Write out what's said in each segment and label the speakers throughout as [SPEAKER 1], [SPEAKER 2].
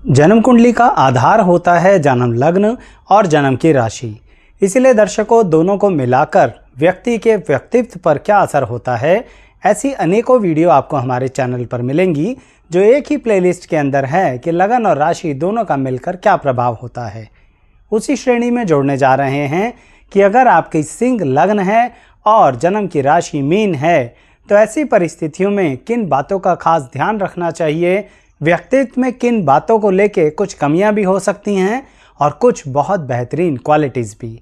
[SPEAKER 1] जन्म कुंडली का आधार होता है जन्म लग्न और जन्म की राशि। इसलिए दर्शकों, दोनों को मिलाकर व्यक्ति के व्यक्तित्व पर क्या असर होता है, ऐसी अनेकों वीडियो आपको हमारे चैनल पर मिलेंगी जो एक ही प्लेलिस्ट के अंदर है कि लगन और राशि दोनों का मिलकर क्या प्रभाव होता है। उसी श्रेणी में जोड़ने जा रहे हैं कि अगर आपकी सिंह लग्न है और जन्म की राशि मीन है तो ऐसी परिस्थितियों में किन बातों का खास ध्यान रखना चाहिए, व्यक्तित्व में किन बातों को लेके कुछ कमियां भी हो सकती हैं और कुछ बहुत बेहतरीन क्वालिटीज़ भी।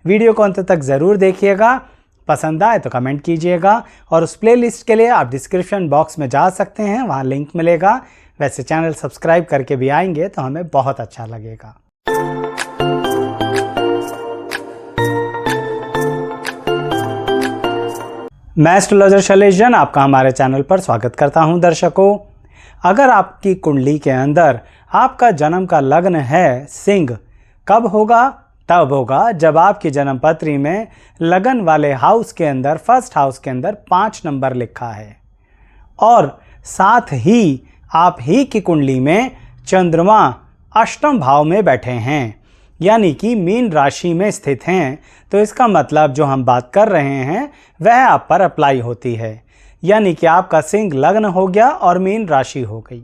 [SPEAKER 1] वीडियो को अंत तक ज़रूर देखिएगा, पसंद आए तो कमेंट कीजिएगा और उस प्लेलिस्ट के लिए आप डिस्क्रिप्शन बॉक्स में जा सकते हैं, वहाँ लिंक मिलेगा। वैसे चैनल सब्सक्राइब करके भी आएंगे तो हमें बहुत अच्छा लगेगा। मैं एस्ट्रोलॉजर शैलेश जैन आपका हमारे चैनल पर स्वागत करता हूं। दर्शकों, अगर आपकी कुंडली के अंदर आपका जन्म का लग्न है सिंह, कब होगा? तब होगा जब आपकी जन्म पत्री में लगन वाले हाउस के अंदर, फर्स्ट हाउस के अंदर 5 नंबर लिखा है और साथ ही आप ही की कुंडली में चंद्रमा अष्टम भाव में बैठे हैं, यानी कि मीन राशि में स्थित हैं। तो इसका मतलब जो हम बात कर रहे हैं वह आप पर अप्लाई होती है, यानी कि आपका सिंह लग्न हो गया और मीन राशि हो गई।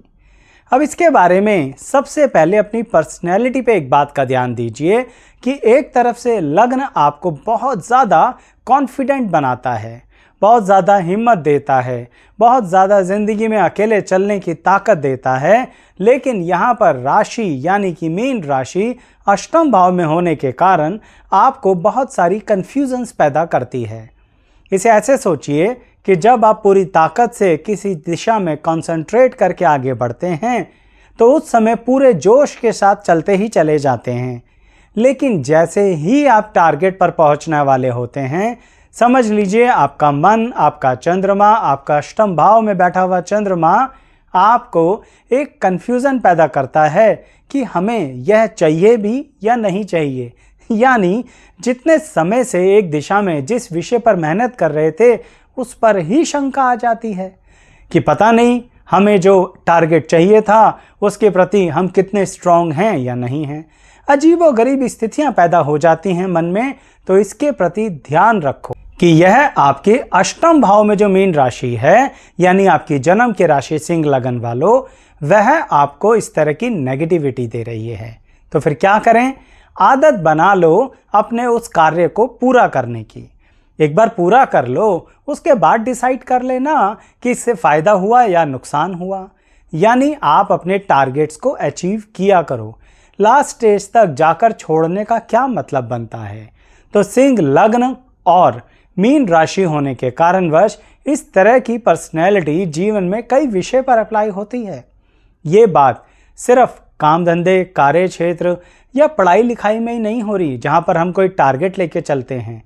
[SPEAKER 1] अब इसके बारे में सबसे पहले अपनी पर्सनैलिटी पे एक बात का ध्यान दीजिए कि एक तरफ से लग्न आपको बहुत ज़्यादा कॉन्फिडेंट बनाता है, बहुत ज़्यादा हिम्मत देता है, बहुत ज़्यादा ज़िंदगी में अकेले चलने की ताकत देता है, लेकिन यहाँ पर राशि यानी कि मीन राशि अष्टम भाव में होने के कारण आपको बहुत सारी कन्फ्यूजन्स पैदा करती है। इसे ऐसे सोचिए कि जब आप पूरी ताकत से किसी दिशा में कंसंट्रेट करके आगे बढ़ते हैं तो उस समय पूरे जोश के साथ चलते ही चले जाते हैं, लेकिन जैसे ही आप टारगेट पर पहुंचने वाले होते हैं, समझ लीजिए आपका मन, आपका चंद्रमा, आपका अष्टम भाव में बैठा हुआ चंद्रमा आपको एक कन्फ्यूज़न पैदा करता है कि हमें यह चाहिए भी या नहीं चाहिए। यानी जितने समय से एक दिशा में जिस विषय पर मेहनत कर रहे थे उस पर ही शंका आ जाती है कि पता नहीं हमें जो टारगेट चाहिए था उसके प्रति हम कितने स्ट्रांग हैं या नहीं हैं। अजीबोगरीब स्थितियां पैदा हो जाती हैं मन में। तो इसके प्रति ध्यान रखो कि यह आपके अष्टम भाव में जो मीन राशि है, यानी आपकी जन्म की राशि सिंह लगन वालों, वह आपको इस तरह की नेगेटिविटी दे रही है। तो फिर क्या करें? आदत बना लो अपने उस कार्य को पूरा करने की। एक बार पूरा कर लो, उसके बाद डिसाइड कर लेना कि इससे फ़ायदा हुआ या नुकसान हुआ। यानी आप अपने टारगेट्स को अचीव किया करो। लास्ट स्टेज तक जाकर छोड़ने का क्या मतलब बनता है? तो सिंह लग्न और मीन राशि होने के कारणवश इस तरह की पर्सनैलिटी जीवन में कई विषय पर अप्लाई होती है। ये बात सिर्फ काम धंधे, कार्य क्षेत्र या पढ़ाई लिखाई में ही नहीं हो रही जहाँ पर हम कोई टारगेट लेके चलते हैं।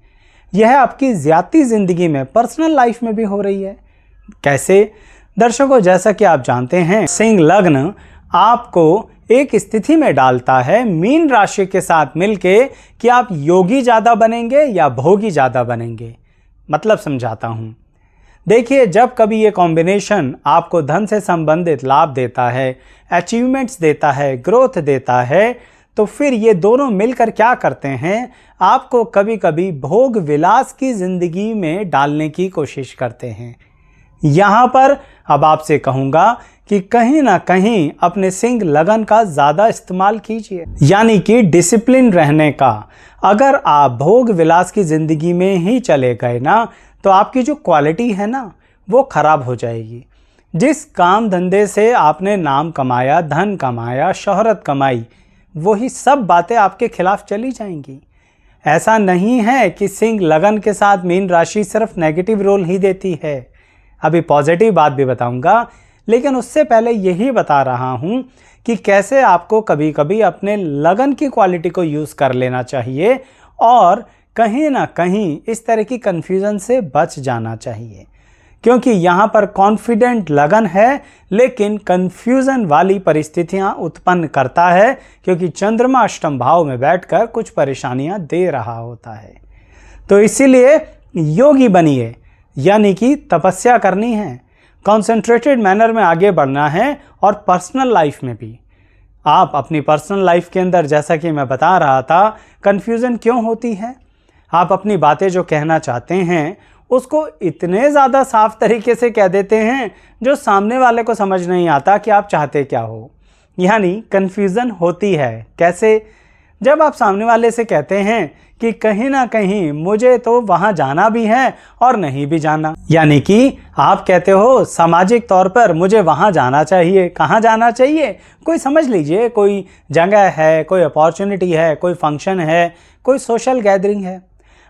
[SPEAKER 1] यह आपकी ज़्यादा ज़िंदगी में, पर्सनल लाइफ में भी हो रही है। कैसे? दर्शकों, जैसा कि आप जानते हैं, सिंह लग्न आपको एक स्थिति में डालता है मीन राशि के साथ मिलके कि आप योगी ज़्यादा बनेंगे या भोगी ज़्यादा बनेंगे। मतलब समझाता हूँ। देखिए, जब कभी ये कॉम्बिनेशन आपको धन से संबंधित लाभ देता है, अचीवमेंट्स देता है, ग्रोथ देता है, तो फिर ये दोनों मिलकर क्या करते हैं? आपको कभी कभी भोग विलास की ज़िंदगी में डालने की कोशिश करते हैं। यहाँ पर अब आपसे कहूँगा कि कहीं ना कहीं अपने सिंह लगन का ज़्यादा इस्तेमाल कीजिए, यानी कि डिसिप्लिन रहने का। अगर आप भोग विलास की ज़िंदगी में ही चले गए ना, तो आपकी जो क्वालिटी है ना वो ख़राब हो जाएगी। जिस काम धंधे से आपने नाम कमाया, धन कमाया, शोहरत कमाई, वही सब बातें आपके खिलाफ चली जाएंगी। ऐसा नहीं है कि सिंह लगन के साथ मीन राशि सिर्फ नेगेटिव रोल ही देती है। अभी पॉजिटिव बात भी बताऊंगा, लेकिन उससे पहले यही बता रहा हूं कि कैसे आपको कभी कभी अपने लगन की क्वालिटी को यूज़ कर लेना चाहिए और कहीं ना कहीं इस तरह की कन्फ्यूज़न से बच जाना चाहिए, क्योंकि यहाँ पर कॉन्फिडेंट लगन है लेकिन कन्फ्यूज़न वाली परिस्थितियाँ उत्पन्न करता है, क्योंकि चंद्रमा अष्टम भाव में बैठकर कुछ परेशानियाँ दे रहा होता है। तो इसीलिए योगी बनिए, यानी कि तपस्या करनी है, कॉन्सेंट्रेटेड मैनर में आगे बढ़ना है और पर्सनल लाइफ में भी। आप अपनी पर्सनल लाइफ के अंदर, जैसा कि मैं बता रहा था, कन्फ्यूज़न क्यों होती है? आप अपनी बातें जो कहना चाहते हैं उसको इतने ज़्यादा साफ तरीके से कह देते हैं जो सामने वाले को समझ नहीं आता कि आप चाहते क्या हो। यानी कन्फ्यूज़न होती है। कैसे? जब आप सामने वाले से कहते हैं कि कहीं ना कहीं मुझे तो वहाँ जाना भी है और नहीं भी जाना, यानी कि आप कहते हो सामाजिक तौर पर मुझे वहाँ जाना चाहिए। कहाँ जाना चाहिए? कोई समझ लीजिए, कोई जगह है, कोई अपॉर्चुनिटी है, कोई फंक्शन है, कोई सोशल गैदरिंग है।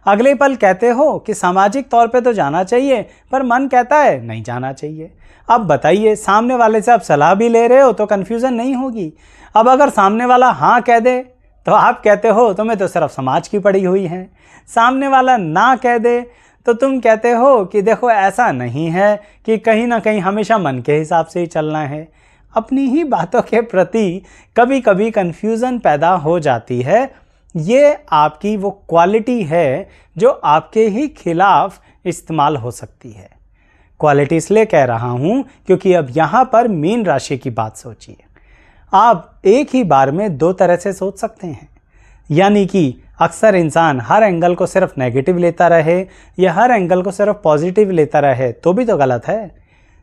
[SPEAKER 1] अगले पल कहते हो कि सामाजिक तौर पे तो जाना चाहिए, पर मन कहता है नहीं जाना चाहिए। अब बताइए, सामने वाले से आप सलाह भी ले रहे हो तो कन्फ्यूज़न नहीं होगी। अब अगर सामने वाला हाँ कह दे तो आप कहते हो तुम्हें तो सिर्फ समाज की पड़ी हुई है। सामने वाला ना कह दे तो तुम कहते हो कि देखो ऐसा नहीं है, कि कहीं ना कहीं हमेशा मन के हिसाब से ही चलना है। अपनी ही बातों के प्रति कभी कभी कन्फ्यूज़न पैदा हो जाती है। ये आपकी वो क्वालिटी है जो आपके ही खिलाफ इस्तेमाल हो सकती है। क्वालिटी इसलिए कह रहा हूँ क्योंकि अब यहाँ पर मीन राशि की बात सोचिए। आप एक ही बार में दो तरह से सोच सकते हैं, यानी कि अक्सर इंसान हर एंगल को सिर्फ नेगेटिव लेता रहे या हर एंगल को सिर्फ पॉजिटिव लेता रहे तो भी तो गलत है।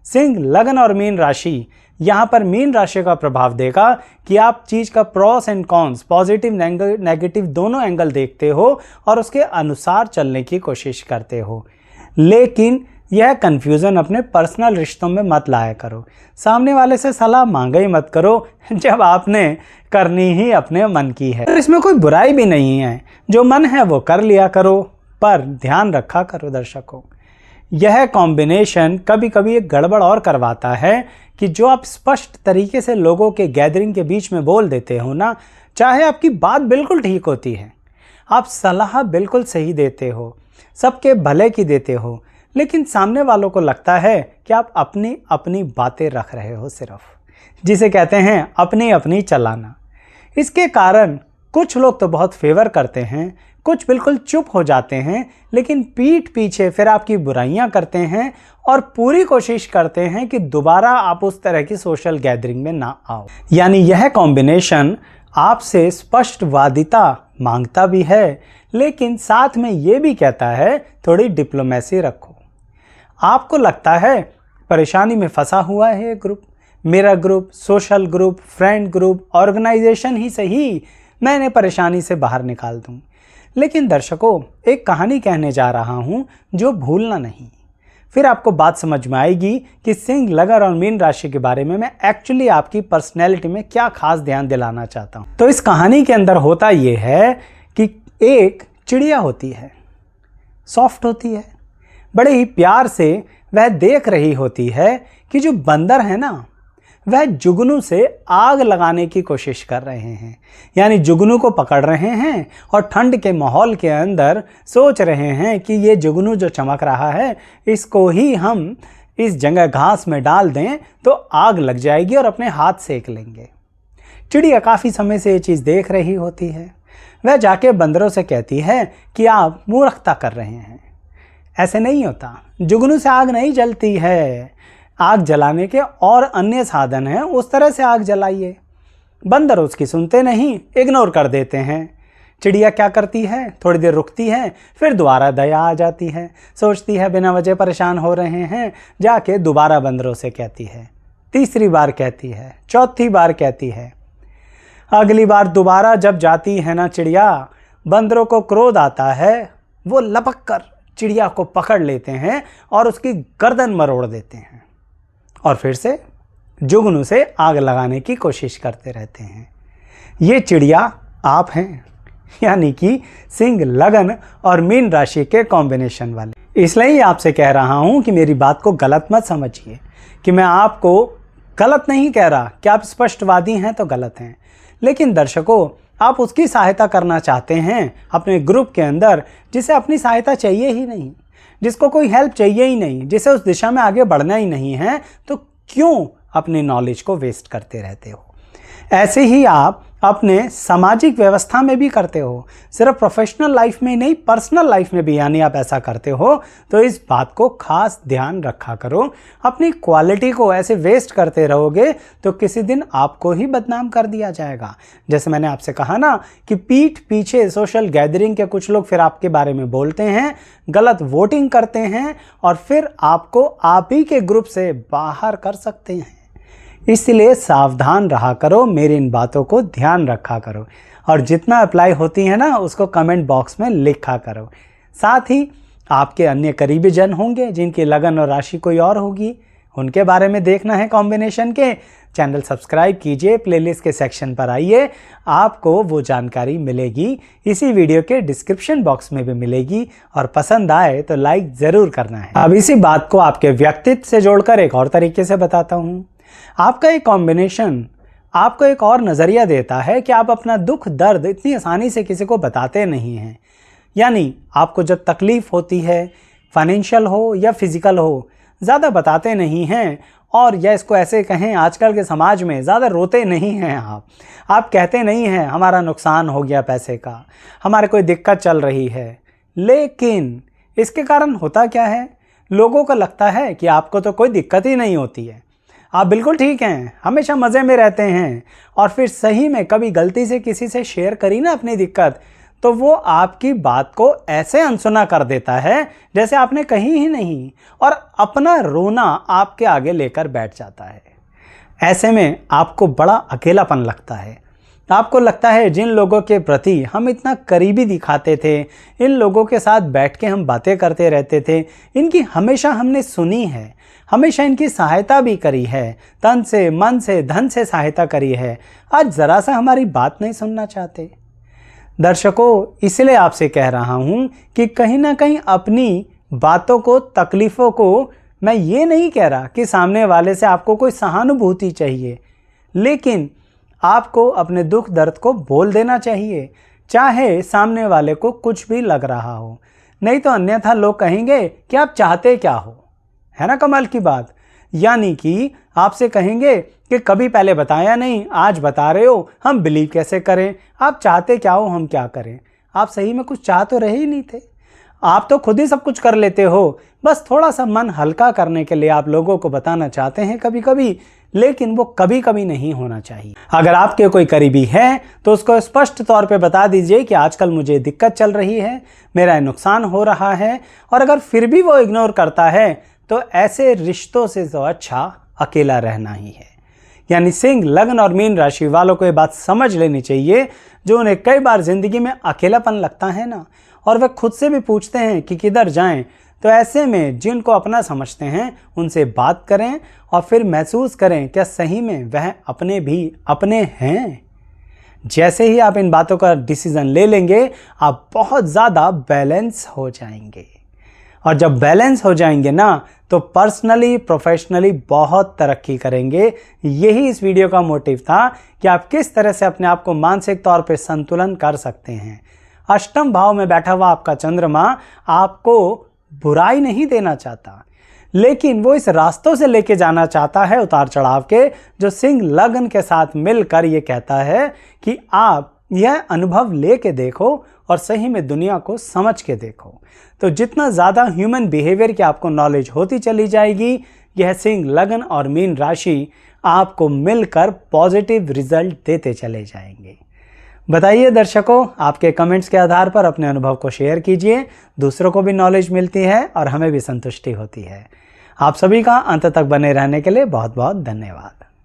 [SPEAKER 1] सिंह, लगन और मीन राशि, यहाँ पर मीन राशि का प्रभाव देगा कि आप चीज़ का pros and cons, positive negative दोनों एंगल देखते हो और उसके अनुसार चलने की कोशिश करते हो। लेकिन यह कन्फ्यूज़न अपने पर्सनल रिश्तों में मत लाया करो। सामने वाले से सलाह मांगा ही मत करो जब आपने करनी ही अपने मन की है। तो इसमें कोई बुराई भी नहीं है, जो मन है वो कर लिया करो, पर ध्यान रखा करो दर्शकों, यह कॉम्बिनेशन कभी कभी एक गड़बड़ और करवाता है कि जो आप स्पष्ट तरीके से लोगों के गैदरिंग के बीच में बोल देते हो ना, चाहे आपकी बात बिल्कुल ठीक होती है, आप सलाह बिल्कुल सही देते हो, सबके भले की देते हो, लेकिन सामने वालों को लगता है कि आप अपनी अपनी बातें रख रहे हो, सिर्फ जिसे कहते हैं अपनी अपनी चलाना। इसके कारण कुछ लोग तो बहुत फेवर करते हैं, कुछ बिल्कुल चुप हो जाते हैं, लेकिन पीठ पीछे फिर आपकी बुराइयां करते हैं और पूरी कोशिश करते हैं कि दोबारा आप उस तरह की सोशल गैदरिंग में ना आओ। यानी यह कॉम्बिनेशन आपसे स्पष्टवादिता मांगता भी है, लेकिन साथ में ये भी कहता है थोड़ी डिप्लोमेसी रखो। आपको लगता है परेशानी में फंसा हुआ है ग्रुप, मेरा group, social group, friend group, organisation ही सही, मैं इन्हें परेशानी से बाहर निकाल दूं। लेकिन दर्शकों, एक कहानी कहने जा रहा हूं जो भूलना नहीं। फिर आपको बात समझ में आएगी कि सिंह, लगन और मीन राशि के बारे में मैं एक्चुअली आपकी पर्सनैलिटी में क्या खास ध्यान दिलाना चाहता हूं। तो इस कहानी के अंदर होता यह है कि एक चिड़िया होती है, सॉफ्ट होती है, बड़े ही प्यार से वह देख रही होती है कि जो बंदर है ना, वह जुगनू से आग लगाने की कोशिश कर रहे हैं। यानी जुगनू को पकड़ रहे हैं और ठंड के माहौल के अंदर सोच रहे हैं कि ये जुगनू जो चमक रहा है, इसको ही हम इस जगह घास में डाल दें तो आग लग जाएगी और अपने हाथ सेक लेंगे। चिड़िया काफ़ी समय से ये चीज़ देख रही होती है। वह जाके बंदरों से कहती है कि आप मूर्खता कर रहे हैं, ऐसे नहीं होता, जुगनू से आग नहीं जलती है, आग जलाने के और अन्य साधन हैं, उस तरह से आग जलाइए। बंदर उसकी सुनते नहीं, इग्नोर कर देते हैं। चिड़िया क्या करती है, थोड़ी देर रुकती है, फिर दोबारा दया आ जाती है, सोचती है बिना वजह परेशान हो रहे हैं, जाके दोबारा बंदरों से कहती है, तीसरी बार कहती है, चौथी बार कहती है। अगली बार दोबारा जब जाती है ना चिड़िया, बंदरों को क्रोध आता है, वो लपक कर चिड़िया को पकड़ लेते हैं और उसकी गर्दन मरोड़ देते हैं और फिर से जुगनू से आग लगाने की कोशिश करते रहते हैं। ये चिड़िया आप हैं, यानी कि सिंह, लगन और मीन राशि के कॉम्बिनेशन वाले। इसलिए आपसे कह रहा हूं कि मेरी बात को गलत मत समझिए, कि मैं आपको गलत नहीं कह रहा कि आप स्पष्टवादी हैं तो गलत हैं। लेकिन दर्शकों, आप उसकी सहायता करना चाहते हैं अपने ग्रुप के अंदर जिसे अपनी सहायता चाहिए ही नहीं, जिसको कोई हेल्प चाहिए ही नहीं, जिसे उस दिशा में आगे बढ़ना ही नहीं है, तो क्यों अपनी नॉलेज को वेस्ट करते रहते हो। ऐसे ही आप अपने सामाजिक व्यवस्था में भी करते हो, सिर्फ प्रोफेशनल लाइफ में नहीं, पर्सनल लाइफ में भी, यानी आप ऐसा करते हो, तो इस बात को खास ध्यान रखा करो। अपनी क्वालिटी को ऐसे वेस्ट करते रहोगे तो किसी दिन आपको ही बदनाम कर दिया जाएगा। जैसे मैंने आपसे कहा ना कि पीठ पीछे सोशल गैदरिंग के कुछ लोग फिर आपके बारे में बोलते हैं, गलत वोटिंग करते हैं और फिर आपको आप ही के ग्रुप से बाहर कर सकते हैं। इसलिए सावधान रहा करो, मेरी इन बातों को ध्यान रखा करो और जितना अप्लाई होती है ना उसको कमेंट बॉक्स में लिखा करो। साथ ही आपके अन्य करीबी जन होंगे जिनकी लगन और राशि कोई और होगी, उनके बारे में देखना है कॉम्बिनेशन के, चैनल सब्सक्राइब कीजिए, प्लेलिस्ट के सेक्शन पर आइए, आपको वो जानकारी मिलेगी, इसी वीडियो के डिस्क्रिप्शन बॉक्स में भी मिलेगी और पसंद आए तो लाइक ज़रूर करना है। अब इसी बात को आपके व्यक्तित्व से जोड़कर एक और तरीके से बताता हूँ। आपका एक कॉम्बिनेशन आपको एक और नज़रिया देता है कि आप अपना दुख दर्द इतनी आसानी से किसी को बताते नहीं हैं। यानी आपको जब तकलीफ़ होती है, फाइनेंशियल हो या फिज़िकल हो, ज़्यादा बताते नहीं हैं और या इसको ऐसे कहें आजकल के समाज में ज़्यादा रोते नहीं हैं आप कहते नहीं हैं हमारा नुकसान हो गया पैसे का, हमारे कोई दिक्कत चल रही है। लेकिन इसके कारण होता क्या है, लोगों को लगता है कि आपको तो कोई दिक्कत ही नहीं होती है, आप बिल्कुल ठीक हैं, हमेशा मज़े में रहते हैं। और फिर सही में कभी गलती से किसी से शेयर करी ना अपनी दिक्कत, तो वो आपकी बात को ऐसे अनसुना कर देता है जैसे आपने कही ही नहीं और अपना रोना आपके आगे लेकर बैठ जाता है। ऐसे में आपको बड़ा अकेलापन लगता है। आपको लगता है जिन लोगों के प्रति हम इतना करीबी दिखाते थे, इन लोगों के साथ बैठ के हम बातें करते रहते थे, इनकी हमेशा हमने सुनी है, हमेशा इनकी सहायता भी करी है, तन से, मन से, धन से सहायता करी है, आज ज़रा सा हमारी बात नहीं सुनना चाहते। दर्शकों, इसलिए आपसे कह रहा हूँ कि कहीं ना कहीं अपनी बातों को, तकलीफ़ों को, मैं ये नहीं कह रहा कि सामने वाले से आपको कोई सहानुभूति चाहिए, लेकिन आपको अपने दुख दर्द को बोल देना चाहिए, चाहे सामने वाले को कुछ भी लग रहा हो। नहीं तो अन्यथा लोग कहेंगे कि आप चाहते क्या हो, है ना कमाल की बात। यानी कि आपसे कहेंगे कि कभी पहले बताया नहीं, आज बता रहे हो, हम बिलीव कैसे करें, आप चाहते क्या हो, हम क्या करें। आप सही में कुछ चाह तो रहे ही नहीं थे, आप तो खुद ही सब कुछ कर लेते हो, बस थोड़ा सा मन हल्का करने के लिए आप लोगों को बताना चाहते हैं कभी कभी, लेकिन वो कभी कभी नहीं होना चाहिए। अगर आपके कोई करीबी है तो उसको स्पष्ट तौर पे बता दीजिए कि आजकल मुझे दिक्कत चल रही है, मेरा नुकसान हो रहा है, और अगर फिर भी वो इग्नोर करता है तो ऐसे रिश्तों से तो अच्छा अकेला रहना ही है। यानी सिंह, लगन और मीन राशि वालों को ये बात समझ लेनी चाहिए, जो उन्हें कई बार ज़िंदगी में अकेलापन लगता है ना, और वे खुद से भी पूछते हैं कि किधर जाएं, तो ऐसे में जिनको अपना समझते हैं उनसे बात करें और फिर महसूस करें क्या सही में वह अपने भी अपने हैं। जैसे ही आप इन बातों का डिसीज़न ले लेंगे, आप बहुत ज़्यादा बैलेंस हो जाएंगे, और जब बैलेंस हो जाएंगे ना तो पर्सनली, प्रोफेशनली बहुत तरक्की करेंगे। यही इस वीडियो का मोटिव था कि आप किस तरह से अपने आप को मानसिक तौर पे संतुलन कर सकते हैं। अष्टम भाव में बैठा हुआ आपका चंद्रमा आपको बुराई नहीं देना चाहता, लेकिन वो इस रास्तों से लेके जाना चाहता है उतार चढ़ाव के, जो सिंह लगन के साथ मिलकर ये कहता है कि आप यह अनुभव लेके देखो और सही में दुनिया को समझ के देखो। तो जितना ज़्यादा ह्यूमन बिहेवियर की आपको नॉलेज होती चली जाएगी, यह सिंह, लगन और मीन राशि आपको मिलकर पॉजिटिव रिजल्ट देते चले जाएंगे। बताइए दर्शकों, आपके कमेंट्स के आधार पर अपने अनुभव को शेयर कीजिए, दूसरों को भी नॉलेज मिलती है और हमें भी संतुष्टि होती है। आप सभी का अंत तक बने रहने के लिए बहुत बहुत धन्यवाद।